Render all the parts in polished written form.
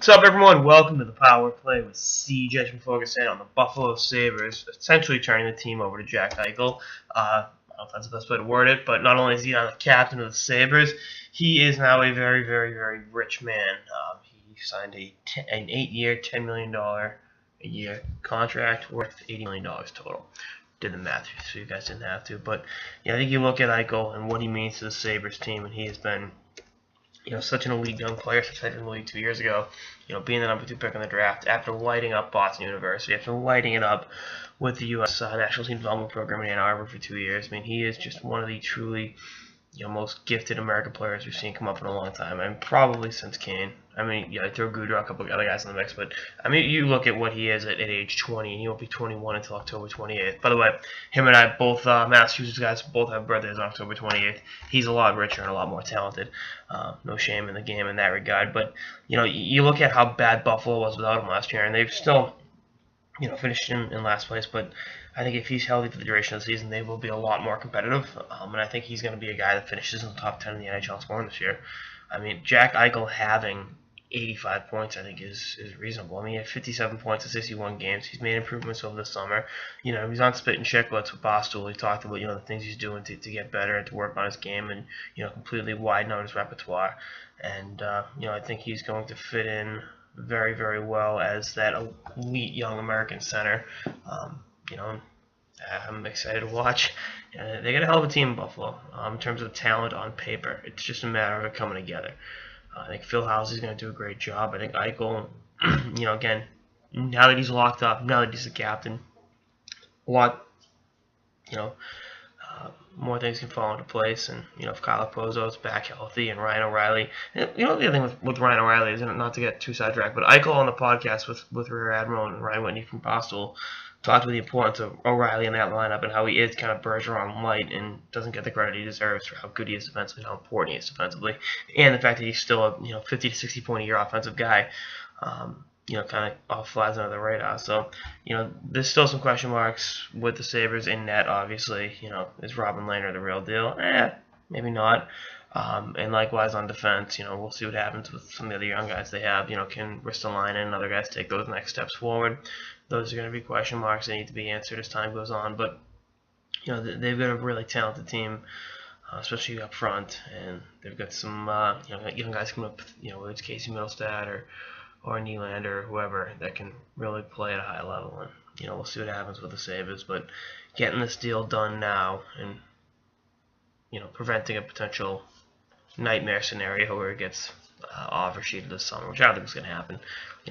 What's up, everyone? Welcome to the Power Play with CJ focusing on the Buffalo Sabres, essentially turning the team over to Jack Eichel. I don't know if that's the best way to word it, but not only is he now the captain of the Sabres, he is now a very, very, very rich man. He signed an 8-year, $10 million a year contract worth $80 million total. Did the math, so you guys didn't have to. But yeah, I think you look at Eichel and what he means to the Sabres team, and he has been such an elite young player since entered the league 2 years ago. Being the number 2 pick in the draft, after lighting up Boston University, after lighting it up with the U.S. National Team Development Program in Ann Arbor for 2 years. I mean, he is just one of the truly, most gifted American players we've seen come up in a long time, and probably since Kane. I mean, I throw Goudreau, a couple of other guys in the mix, but I mean, you look at what he is at age 20, and he won't be 21 until October 28th. By the way, him and I, both Massachusetts guys, both have birthdays on October 28th. He's a lot richer and a lot more talented. No shame in the game in that regard. But you look at how bad Buffalo was without him last year, and they've still, finished in last place. But I think if he's healthy for the duration of the season, they will be a lot more competitive. And I think he's going to be a guy that finishes in the top 10 in the NHL scoring this year. I mean, Jack Eichel having 85 points, I think, is reasonable. I mean, he had 57 points in 61 games. He's made improvements over the summer. He's on spit and chicklets with Boston. He talked about, the things he's doing to get better and to work on his game and, completely widen out his repertoire. And, I think he's going to fit in very, very well as that elite young American center. I'm excited to watch. They got a hell of a team in Buffalo in terms of talent on paper. It's just a matter of it coming together. I think Phil Housley is going to do a great job. I think Eichel, again, now that he's locked up, now that he's the captain, a lot, more things can fall into place. And, if Kyle Pozo is back healthy and Ryan O'Reilly, the other thing with Ryan O'Reilly is, not to get too sidetracked, but Eichel on the podcast with Rear Admiral and Ryan Whitney from Postal talked about the importance of O'Reilly in that lineup and how he is kind of Bergeron light and doesn't get the credit he deserves for how good he is defensively, how important he is defensively, and the fact that he's still a 50 to 60 point a year offensive guy. Kind of all flies under the radar. So, there's still some question marks with the Sabres in net, obviously. Is Robin Lehner the real deal? Maybe not. And likewise on defense, we'll see what happens with some of the other young guys they have. Can Ristolainen and other guys take those next steps forward? Those are going to be question marks that need to be answered as time goes on. But, they've got a really talented team, especially up front. And they've got some young guys coming up, whether it's Casey Middlestad or Nylander or whoever that can really play at a high level. And, we'll see what happens with the Sabres. But getting this deal done now and, preventing a potential nightmare scenario where it gets offer sheeted this summer, which I don't think is going to happen.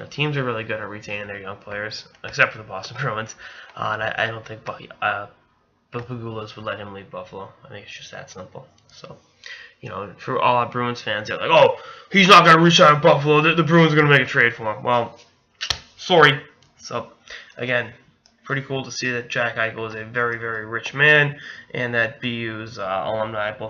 Teams are really good at retaining their young players, except for the Boston Bruins. And I don't think Pagulas would let him leave Buffalo. I think it's just that simple. So, for all our Bruins fans, they're like, oh, he's not going to resign Buffalo. The Bruins are going to make a trade for him. Well, sorry. So, again, pretty cool to see that Jack Eichel is a very, very rich man and that BU's alumni both